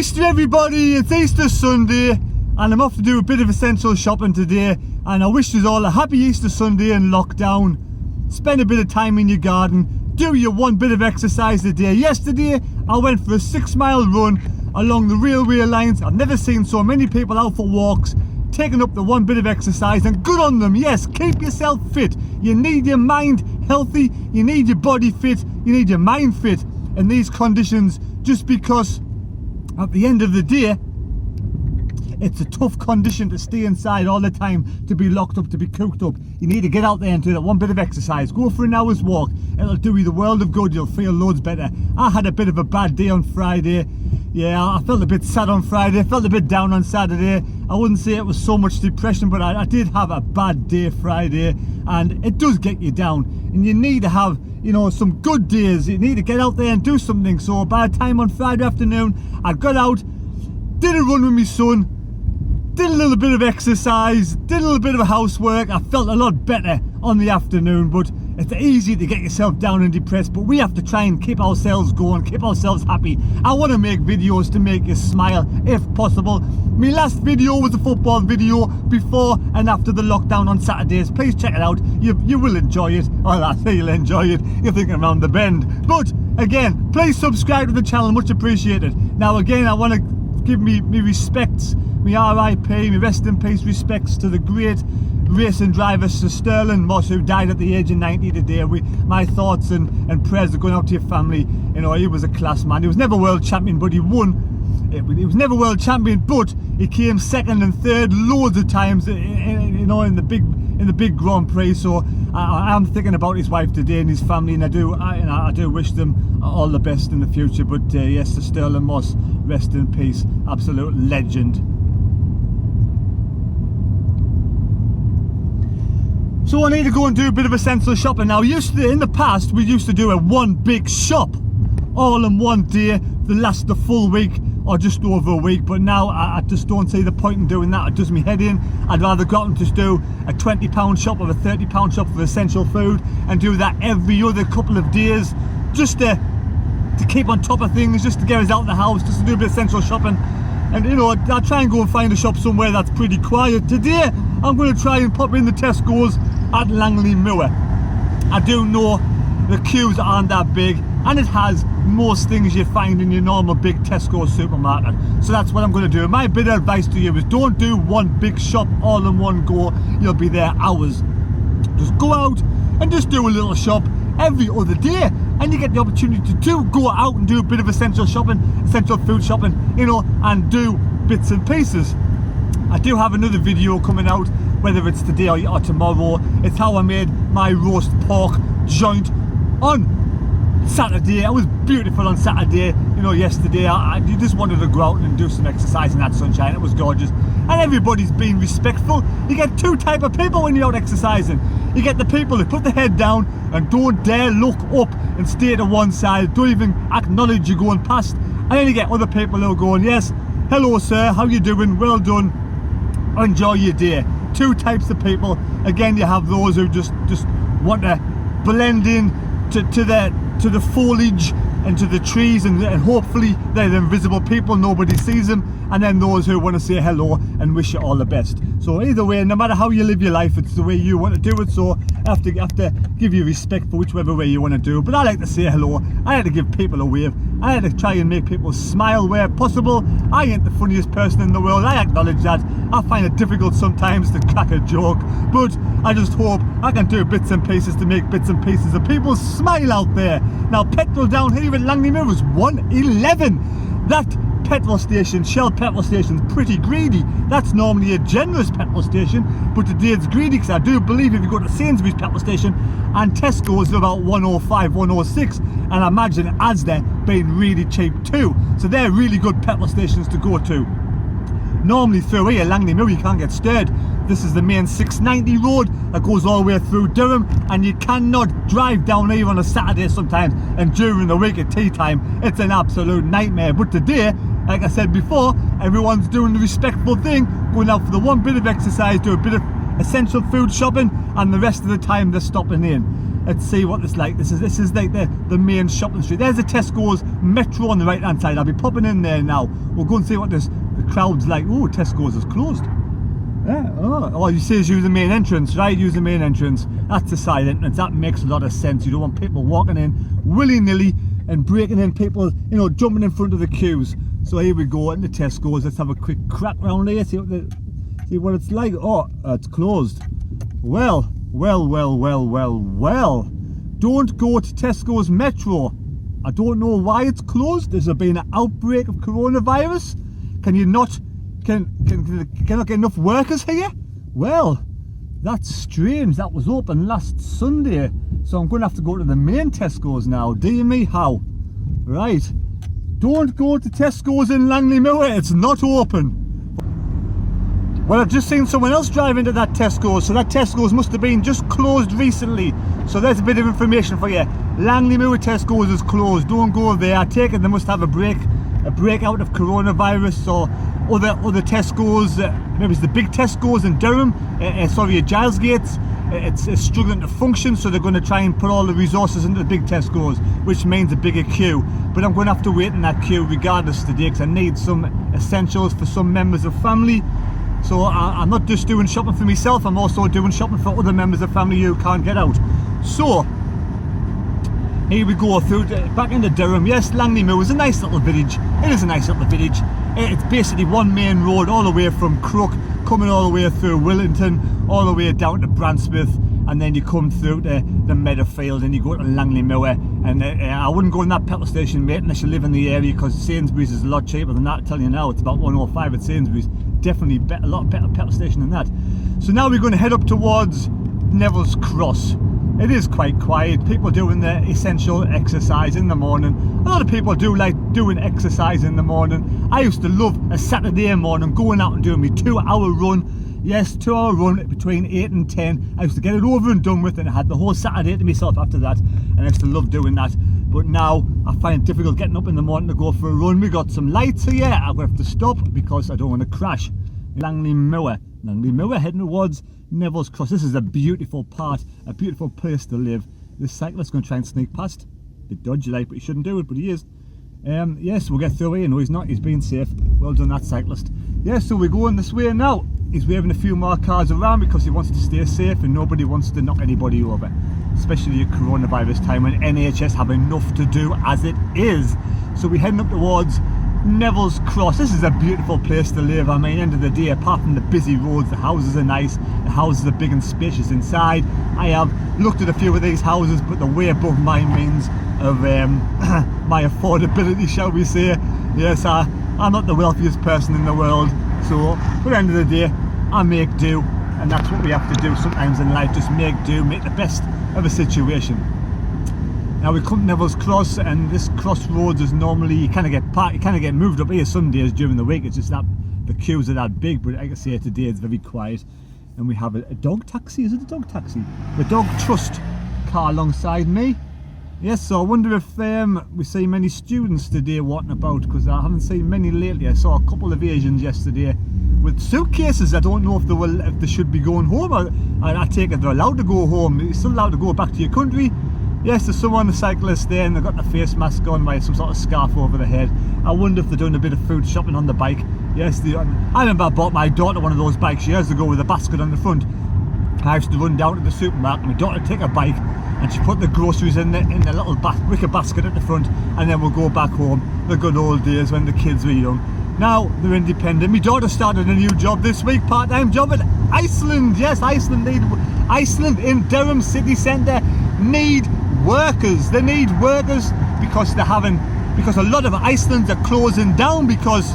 Easter, everybody! It's Easter Sunday and I'm off to do a bit of essential shopping today, and I wish you all a happy Easter Sunday in lockdown. Spend a bit of time in your garden, do your one bit of exercise a day. Yesterday I went for a 6-mile run along the railway lines. I've never seen so many people out for walks, taking up the one bit of exercise, and good on them. Yes, keep yourself fit. You need your mind healthy, you need your body fit, you need your mind fit in these conditions, just because at the end of the day it's a tough condition to stay inside all the time, to be locked up, to be cooped up. You need to get out there and do that one bit of exercise. Go for an hour's walk. It'll do you the world of good. You'll feel loads better. I had a bit of a bad day on Friday. Yeah, I felt a bit sad on Friday. I felt a bit down on Saturday. I wouldn't say it was so much depression, but I did have a bad day Friday, and it does get you down. And you need to have, you know, some good days. You need to get out there and do something. So by the time on Friday afternoon, I got out, did a run with my son, did a little bit of exercise, did a little bit of housework. I felt a lot better on the afternoon, but it's easy to get yourself down and depressed, but we have to try and keep ourselves going, keep ourselves happy. I want to make videos to make you smile if possible. My last video was a football video before and after the lockdown on Saturdays. Please check it out. You will enjoy it. Well, I say you'll enjoy it. You're thinking around the bend. But again, please subscribe to the channel, much appreciated. Now again, I want to give me respects, me RIP, me rest in peace respects to the great racing driver Sir Sterling Moss, who died at the age of 90 today. My thoughts and prayers are going out to your family. You know, he was a class man. He was never world champion, but he won. He was never world champion, but he came second and third loads of times, you know, in the big Grand Prix. So I'm thinking about his wife today and his family, and I do wish them all the best in the future. But yes, Sir Sterling Moss, rest in peace, absolute legend. So I need to go and do a bit of essential shopping now. In the past, we used to do a one big shop all in one day that lasts the full week or just over a week, but now I just don't see the point in doing that. It does me head in. I'd rather go out and just do a £20 shop or a £30 shop for essential food, and do that every other couple of days, just to keep on top of things, just to get us out of the house, just to do a bit of essential shopping. And you know, I'll try and go and find a shop somewhere that's pretty quiet. Today I'm going to try and pop in the Tescos at Langley Moor. I do know the queues aren't that big, and it has most things you find in your normal big Tesco supermarket. So that's what I'm going to do. My bit of advice to you is don't do one big shop all in one go. You'll be there hours. Just go out and just do a little shop every other day, and you get the opportunity to go out and do a bit of essential shopping, essential food shopping, you know, and do bits and pieces. I do have another video coming out, whether it's today or tomorrow. It's how I made my roast pork joint on Saturday. It was beautiful on Saturday. You know, yesterday you just wanted to go out and do some exercise in that sunshine. It was gorgeous, and everybody's being respectful. You get two type of people when you're out exercising. You get the people who put their head down and don't dare look up and stay to one side, don't even acknowledge you going past. And then you get other people who are going, yes, hello sir, how you doing, well done, enjoy your day. Two types of people. Again, you have those who just want to blend in to the foliage and to the trees, and hopefully they're the invisible people, nobody sees them. And then those who want to say hello and wish you all the best. So either way, no matter how you live your life, it's the way you want to do it. So I have to give you respect for whichever way you want to do. But I like to say hello. I like to give people a wave. I like to try and make people smile where possible. I ain't the funniest person in the world, I acknowledge that. I find it difficult sometimes to crack a joke, but I just hope I can do bits and pieces to make bits and pieces of people smile out there. Now, petrol down here at Langley Moor was 1.11. That petrol station, Shell petrol station, is pretty greedy. That's normally a generous petrol station, but today it's greedy, because I do believe if you go to Sainsbury's petrol station and Tesco's are about 105, 106, and I imagine Asda being really cheap too. So they're really good petrol stations to go to. Normally through here, Langley Moor, you can't get stirred. This is the main 690 road that goes all the way through Durham, and you cannot drive down here on a Saturday sometimes, and during the week at tea time, it's an absolute nightmare. But today, like I said before, everyone's doing the respectful thing, going out for the one bit of exercise, do a bit of essential food shopping, and the rest of the time they're stopping in. Let's see what it's like. This is like the main shopping street. There's the Tesco's Metro on the right hand side. I'll be popping in there now. We'll go and see what the crowd's like. Oh, Tesco's is closed. Yeah. Oh, you say use the main entrance, right? Use the main entrance. That's the side entrance. That makes a lot of sense. You don't want people walking in willy-nilly and breaking in, people, you know, jumping in front of the queues. So here we go into Tesco's. Let's have a quick crack round here. See what it's like. Oh, it's closed. Well. Don't go to Tesco's Metro. I don't know why it's closed. There's been an outbreak of coronavirus. Can you not get enough workers here? Well, that's strange. That was open last Sunday. So I'm going to have to go to the main Tesco's now. Dear me, how? Right. Don't go to Tesco's in Langley Moor. It's not open. Well, I've just seen someone else drive into that Tesco's, so that Tesco's must have been just closed recently. So there's a bit of information for you. Langley Moor Tesco's is closed. Don't go there. I take it they must have a breakout of coronavirus, or other Tesco's. Maybe it's the big Tesco's in Durham. Sorry, at Gilesgate. It's struggling to function, so they're going to try and put all the resources into the big Tesco's, which means a bigger queue. But I'm going to have to wait in that queue regardless today, because I need some essentials for some members of family. So I'm not just doing shopping for myself, I'm also doing shopping for other members of family who can't get out. So here we go through back into Durham. Yes, Langley Moor is a nice little village. It is a nice little village. It's basically one main road all the way from Crook, coming all the way through Willington, all the way down to Bransmouth, and then you come through to the Meadowfield and you go to Langley Moor. And I wouldn't go in that petrol station, mate, unless you live in the area, because Sainsbury's is a lot cheaper than that. I'm telling you now, it's about 105 at Sainsbury's. Definitely a lot better petrol station than that. So now we're going to head up towards Neville's Cross. It is quite quiet. People doing their essential exercise in the morning. A lot of people do like doing exercise in the morning. I used to love a Saturday morning going out and doing my 2-hour run. Yes, 2-hour run between 8 and 10. I used to get it over and done with, and I had the whole Saturday to myself after that, and I used to love doing that. But now I find it difficult getting up in the morning to go for a run. We got some lights here. I'm going to have to stop because I don't want to crash. Langley Moor heading towards Neville's Cross. This is a beautiful part, a beautiful place to live. This cyclist's going to try and sneak past. Bit dodgy like, but he shouldn't do it, but he is. Yes, we'll get through here. No, he's not. He's being safe. Well done, that cyclist. Yes, so we're going this way now. He's waving a few more cars around because he wants to stay safe and nobody wants to knock anybody over. Especially at coronavirus time when NHS have enough to do as it is. So we're heading up towards Neville's Cross. This is a beautiful place to live. I mean, end of the day, apart from the busy roads, the houses are nice. The houses are big and spacious inside. I have looked at a few of these houses, but they're way above my means of my affordability, shall we say. Yes, I'm not the wealthiest person in the world. So, at the end of the day, I make do, and that's what we have to do sometimes in life. Just make do, make the best of a situation. Now we come to Neville's Cross, and this crossroads is normally, you kind of get moved up here some days during the week. It's just that the queues are that big, but like I say, today it's very quiet. And we have a dog taxi. Is it a dog taxi? The Dog Trust car alongside me. Yes, so I wonder if we see many students today walking about, because I haven't seen many lately. I saw a couple of Asians yesterday with suitcases. I don't know if they should be going home. I take it they're allowed to go home. You're still allowed to go back to your country. Yes, there's someone, a cyclist there, and they've got the face mask on with some sort of scarf over their head. I wonder if they're doing a bit of food shopping on the bike. Yes, I remember I bought my daughter one of those bikes years ago with a basket on the front. I used to run down to the supermarket, my daughter would take a bike, and she put the groceries in the little wicker basket at the front, and then we'll go back home. The good old days when the kids were young. Now they're independent. My daughter started a new job this week, part-time job in Iceland. Yes, Iceland in Durham city centre need workers. They need workers because a lot of Icelands are closing down because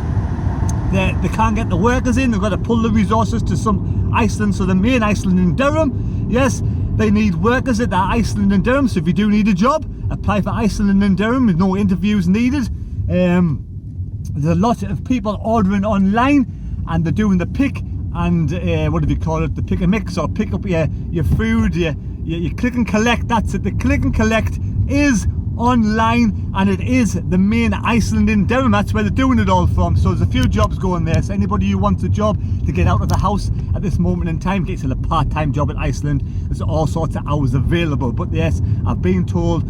they can't get the workers in. They've got to pull the resources to some Iceland. So the main Iceland in Durham, yes, they need workers at that Iceland in Durham. So if you do need a job, apply for Iceland in Durham with no interviews needed. There's a lot of people ordering online, and they're doing the pick and what do you call it? The pick and mix, or pick up your food. You click and collect. That's it. The click and collect is online, and it is the main Iceland in Durham. That's where they're doing it all from. So there's a few jobs going there. So anybody who wants a job to get out of the house at this moment in time, gets a part-time job in Iceland. There's all sorts of hours available. But yes, I've been told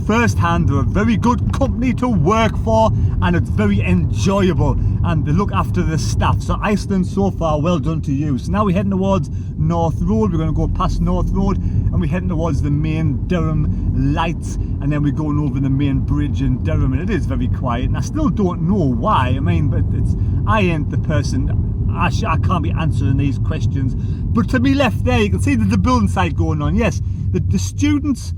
firsthand they're a very good company to work for, and it's very enjoyable, and they look after the staff. So Iceland so far, well done to you. So now we're heading towards North Road. We're going to go past North Road and we're heading towards the main Durham lights, and then we're going over the main bridge in Durham, and it is very quiet, and I still don't know why. I mean, but I ain't the person, I can't be answering these questions. But to me left there, you can see there's the building site going on. Yes, the students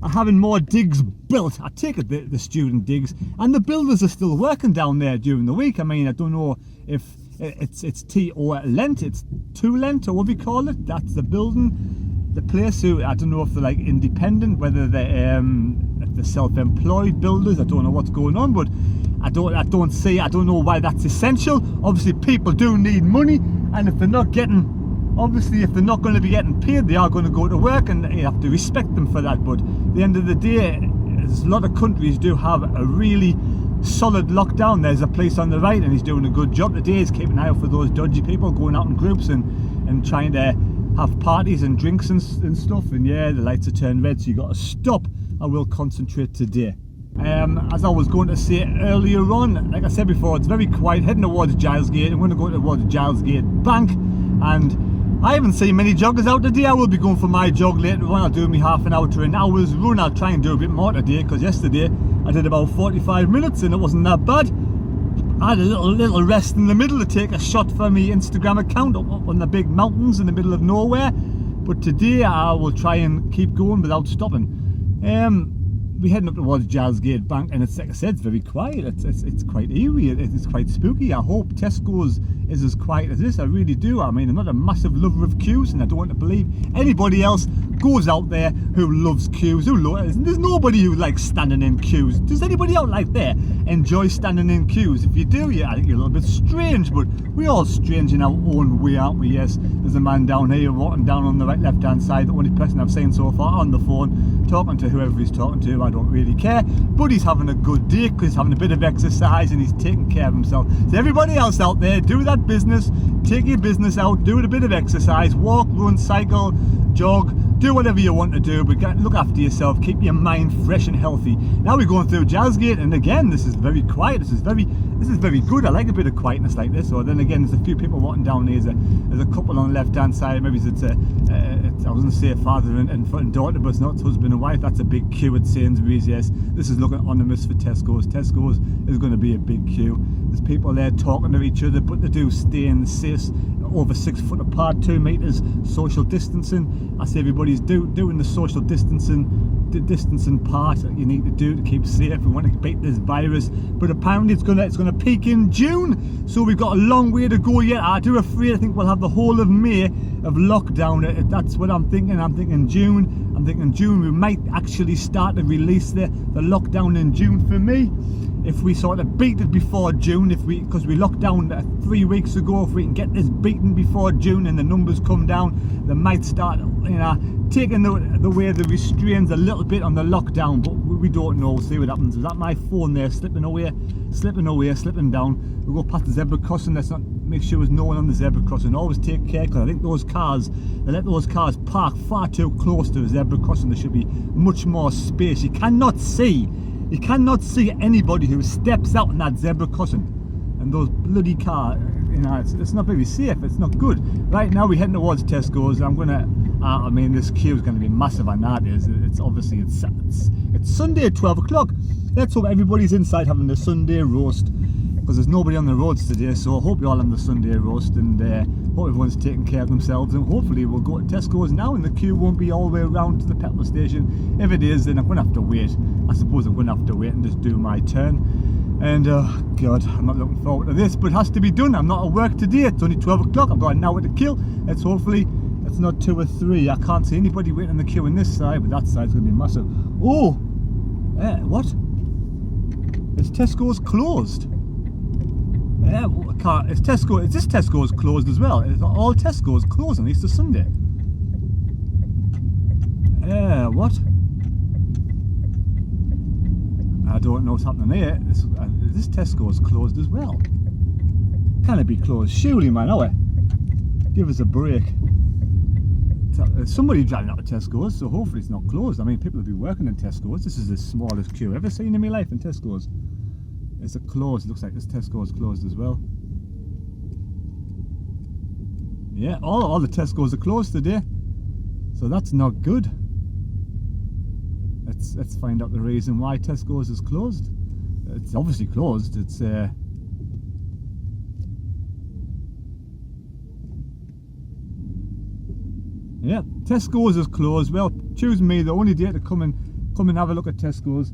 are having more digs built. I take it the student digs, and the builders are still working down there during the week. I mean, I don't know if it's T or Lent, it's 2 Lent or what we call it. That's the building, the place. Who I don't know if they're like independent, whether they're self-employed builders. I don't know what's going on, but I don't know why that's essential. Obviously, people do need money, and if they're not getting, obviously, if they're not going to be getting paid, they are going to go to work, and you have to respect them for that. But at the end of the day, there's a lot of countries do have a really solid lockdown. There's a place on the right, and he's doing a good job today. He's keeping an eye out for those dodgy people going out in groups and trying to have parties and drinks and stuff. And yeah, the lights are turned red, so you got to stop. I will concentrate today. As I was going to say earlier on, like I said before, it's very quiet heading towards Gilesgate. I'm going to go towards Gilesgate Bank, and I haven't seen many joggers out today. I will be going for my jog later on. I'll do me half an hour to an hour's run. I'll try and do a bit more today, because yesterday I did about 45 minutes and it wasn't that bad. I had a little rest in the middle to take a shot for my Instagram account up on the big mountains in the middle of nowhere. But today I will try and keep going without stopping. We're heading up towards Gilesgate Bank, and it's, like I said, it's very quiet. It's quite eerie. It's quite spooky. I hope Tesco's is as quiet as this. I really do. I mean, I'm not a massive lover of queues, and I don't want to believe anybody else goes out there who loves queues. There's nobody who likes standing in queues. Does anybody out like there enjoy standing in queues? If you do, yeah, I think you're a little bit strange, but we're all strange in our own way, aren't we? Yes, there's a man down here walking down on the left-hand side, the only person I've seen so far on the phone, talking to whoever he's talking to. I don't really care, but he's having a good day because he's having a bit of exercise and he's taking care of himself. So everybody else out there, do that business, take your business out, do a bit of exercise, walk, run, cycle, jog, do whatever you want to do, but look after yourself, keep your mind fresh and healthy. Now we're going through Gilesgate, and again, this is very quiet. This is very good. I like a bit of quietness like this. Or then again, there's a few people walking down here. There's a couple on the left-hand side. Maybe it's I was going to say father and daughter, but it's not. It's husband and wife. That's a big queue at Sainsbury's. Yes, this is looking ominous for Tesco's. Tesco's is going to be a big queue. There's people there talking to each other, but they do stay in the space over 6 foot apart, 2 meters social distancing. I say everybody's doing the social distancing part that you need to do to keep safe. We want to beat this virus, but apparently it's gonna peak in June, so we've got a long way to go yet. I think we'll have the whole of May of lockdown. That's what I'm thinking. I'm thinking June we might actually start to release the lockdown in June. For me, if we sort of beat it before June, because we locked down 3 weeks ago, if we can get this beaten before June and the numbers come down, they might start, taking the way the restraints a little bit on the lockdown. But we don't know. We'll see what happens. Is that my phone there slipping down? We'll go past the zebra crossing. Let's not make sure there's no one on the zebra crossing. Always take care, because I think they let those cars park far too close to the zebra crossing. There should be much more space. You cannot see anybody who steps out on that zebra crossing, and those bloody cars, it's not very safe. It's not good. Right now we're heading towards Tesco's. This queue is going to be massive, and that is, it's Sunday at 12 o'clock. Let's hope everybody's inside having the Sunday roast, because there's nobody on the roads today. So I hope you all have the Sunday roast, and hope everyone's taking care of themselves, and hopefully we'll go to Tesco's now and the queue won't be all the way around to the petrol station. If it is, then I'm going to have to wait. I suppose I'm going to have to wait and just do my turn. And oh God, I'm not looking forward to this, but it has to be done. I'm not at work today. It's only 12 o'clock. I've got an hour to kill. Let's hopefully it's not 2 or 3. I can't see anybody waiting in the queue on this side, but that side's going to be massive. Oh, what? Is Tesco's closed? Is this Tesco's closed as well? Is all Tesco's closed on Easter Sunday? What? I don't know what's happening here. This Tesco's closed as well. Can it be closed? Surely, man. Oh, give us a break. Somebody driving out of Tesco's, so hopefully it's not closed. I mean, people have been working in Tesco's. This is the smallest queue I've ever seen in my life in Tesco's. It's a closed. It looks like this Tesco's closed as well. Yeah, all the Tesco's are closed today, so that's not good. Let's find out the reason why Tesco's is closed. It's obviously closed. It's yeah, Tesco's is closed. Well, choose me, the only day to come and have a look at Tesco's,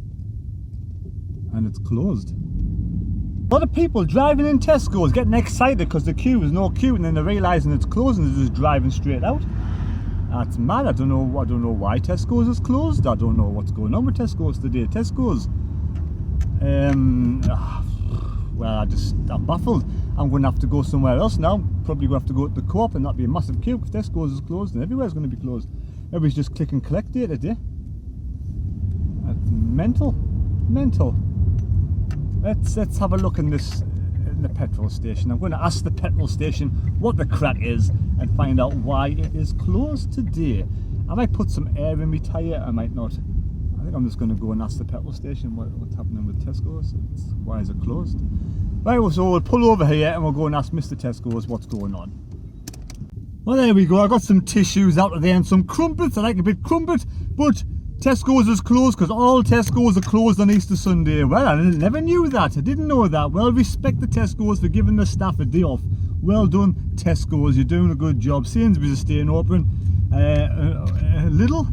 and it's closed. A lot of people driving in Tesco's getting excited because the queue is no queue, and then they're realising it's closed and they're just driving straight out. That's mad. I don't know why Tesco's is closed. I don't know what's going on with Tesco's today. Tesco's, well, I'm baffled. I'm going to have to go somewhere else now. Probably going to have to go to the Co-op, and that'll be a massive queue because Tesco's is closed and everywhere's going to be closed. Everybody's just click and collect day today. That's mental. Let's have a look in the petrol station. I'm going to ask the petrol station what the crack is and find out why it is closed today. I might put some air in my tyre, I might not. I think I'm just going to go and ask the petrol station what's happening with Tesco's. Why is it closed? Right, well, so we'll pull over here and we'll go and ask Mr. Tesco's what's going on. Well, there we go. I got some tissues out of there and some crumpets. I like a bit crumpet, but Tesco's is closed because all Tesco's are closed on Easter Sunday. Well, I never knew that. I didn't know that. Well, respect the Tesco's for giving the staff a day off. Well done, Tesco's. You're doing a good job. Sainsbury's is staying open. Little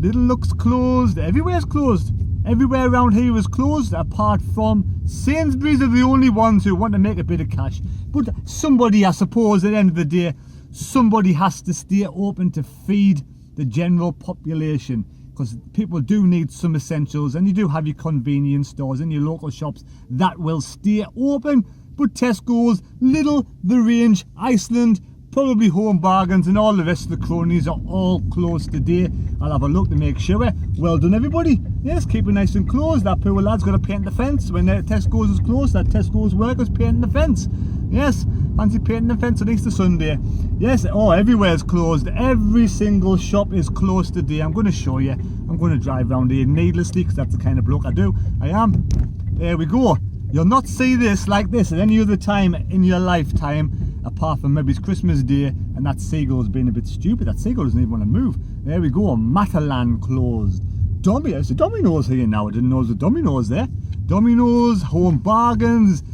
looks closed. Everywhere's closed. Everywhere around here is closed apart from Sainsbury's are the only ones who want to make a bit of cash. But somebody, I suppose, at the end of the day, somebody has to stay open to feed the general population, because people do need some essentials, and you do have your convenience stores and your local shops that will stay open. But Tesco's, Lidl, The Range, Iceland, probably Home Bargains and all the rest of the cronies are all closed today. I'll have a look to make sure. Well done, everybody. Yes, keep it nice and closed. That poor lad's got to paint the fence. When Tesco's is closed, that Tesco's worker's painting the fence. Yes, fancy painting the fence on Easter Sunday. Yes, everywhere's closed. Every single shop is closed today. I'm going to show you. I'm going to drive around here needlessly because that's the kind of bloke I do. I am. There we go. You'll not see this like this at any other time in your lifetime, apart from maybe it's Christmas Day and that seagull's been a bit stupid. That seagull doesn't even want to move. There we go. Matalan closed. There's a Domino's here now. I didn't know there was a Domino's there. Domino's, Home Bargains,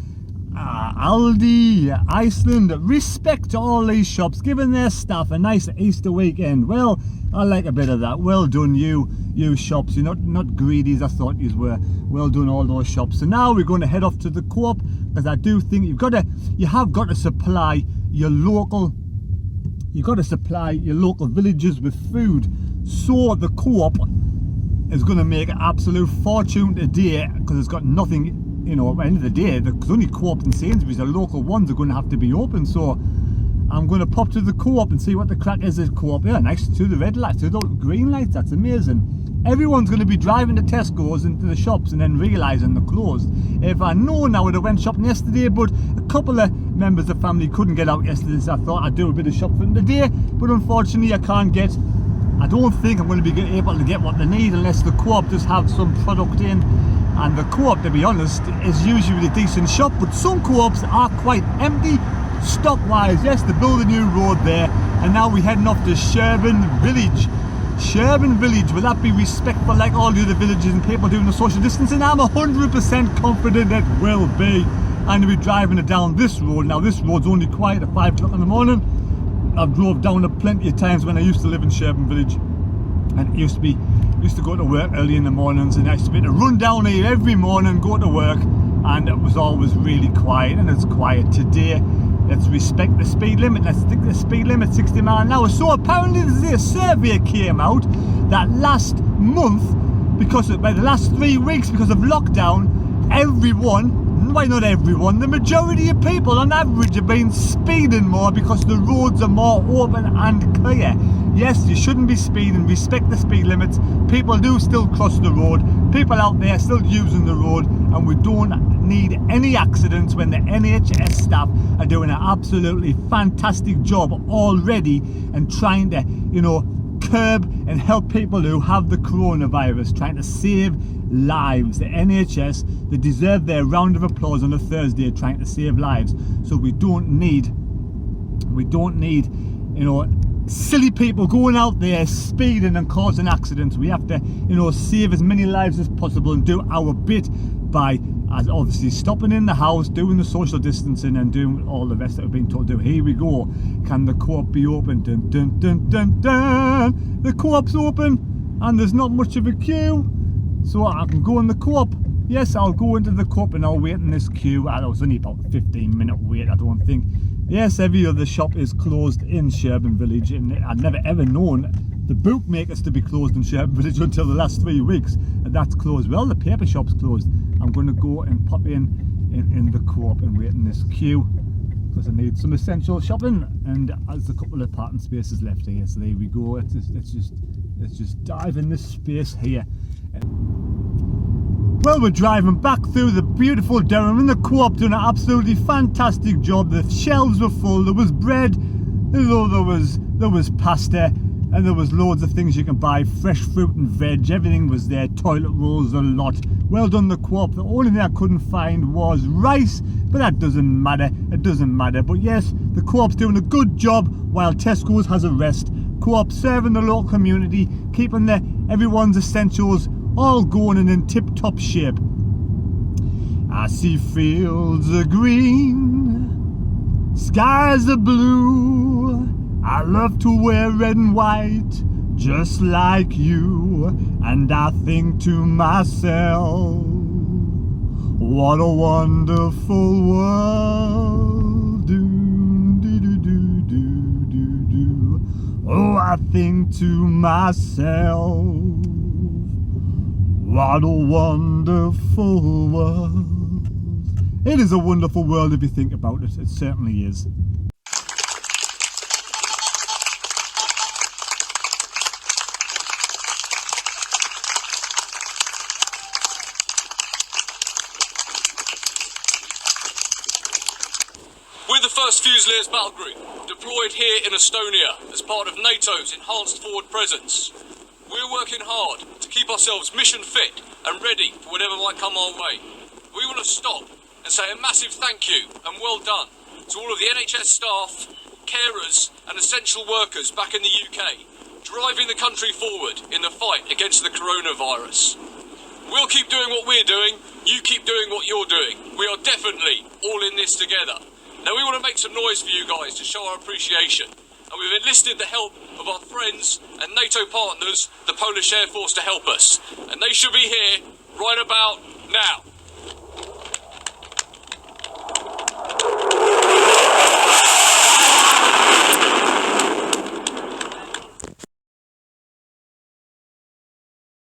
Aldi, Iceland. Respect to all these shops, giving their staff a nice Easter weekend. Well, I like a bit of that. Well done, you shops. You're not greedy as I thought you were. Well done, all those shops. So now we're going to head off to the Co-op, because I do think you have got to supply your local villages with food. So the Co-op is going to make an absolute fortune today, because it's got nothing. You know, at the end of the day, there's only Co-ops and Sainsbury's, the local ones, are going to have to be open. So I'm going to pop to the Co-op and see what the crack is at Co-op. Yeah, nice to the red lights, to the green lights. That's amazing. Everyone's going to be driving to Tesco's into the shops and then realising they're closed. If I know now, I would have went shopping yesterday, but a couple of members of the family couldn't get out yesterday, so I thought I'd do a bit of shopping today. But unfortunately, I don't think I'm going to be able to get what they need unless the Co-op just have some product in. And the Co-op, to be honest, is usually a decent shop, but some Co-ops are quite empty stock-wise. Yes, they build a new road there, and now we're heading off to Sherburn Village. Sherburn Village, will that be respectful like all the other villages and people doing the social distancing? I'm 100% confident it will be. And we're driving it down this road. Now this road's only quiet at 5 o'clock in the morning. I've drove down it plenty of times when I used to live in Sherburn Village, and it used to go to work early in the mornings, and I used to be able to run down here every morning, go to work, and it was always really quiet, and it's quiet today. Let's respect the speed limit. Let's stick to the speed limit, 60 miles an hour. So apparently there's a survey came out that last month, the last 3 weeks, because of lockdown, not everyone, the majority of people on average have been speeding more because the roads are more open and clear. Yes, you shouldn't be speeding. Respect the speed limits. People do still cross the road. people out there still using the road, and we don't need any accidents when the NHS staff are doing an absolutely fantastic job already and trying to, you know, curb and help people who have the coronavirus, trying to save lives. The NHS, they deserve their round of applause on a Thursday, trying to save lives. So we don't need, you know, silly people going out there speeding and causing accidents. We have to, you know, save as many lives as possible and do our bit by, as obviously, stopping in the house, doing the social distancing and doing all the rest that we've been told to do. Here we go. Can the co-op be open? Dun, dun, dun, dun, dun. The co-op's open and there's not much of a queue, so I can go in the co-op. Yes, I'll go into the co-op and I'll wait in this queue. It was only about a 15-minute wait, I don't think. Yes, every other shop is closed in Sherburn Village, and I'd never ever known the bookmakers to be closed in Sherburn Village until the last 3 weeks, and that's closed. Well, the paper shop's closed. I'm going to go and pop in the co-op and wait in this queue because I need some essential shopping, and there's a couple of parking spaces left here. So there we go. Let's just dive in this space here. Well, we're driving back through the beautiful Durham, and the co-op doing an absolutely fantastic job. The shelves were full. There was bread, there was pasta, and there was loads of things you can buy. Fresh fruit and veg, everything was there. Toilet rolls, a lot. Well done, the co-op. The only thing I couldn't find was rice, but that doesn't matter. It doesn't matter. But yes, the co-op's doing a good job while Tesco's has a rest. Co-op serving the local community, keeping everyone's essentials all going and in tip-top shape. I see fields are green, skies are blue. I love to wear red and white, just like you. And I think to myself, what a wonderful world. Do, do, do, do, do, do, do. Oh, I think to myself, what a wonderful world. It is a wonderful world if you think about it. It certainly is. We're the 1st Fusiliers Battle Group, deployed here in Estonia as part of NATO's enhanced forward presence. We're working hard to keep ourselves mission fit and ready for whatever might come our way. We want to stop and say a massive thank you and well done to all of the NHS staff, carers and essential workers back in the UK, driving the country forward in the fight against the coronavirus. We'll keep doing what we're doing, you keep doing what you're doing. We are definitely all in this together. Now we want to make some noise for you guys to show our appreciation, and we've enlisted the help of our friends and NATO partners, the Polish Air Force, to help us, and they should be here right about now.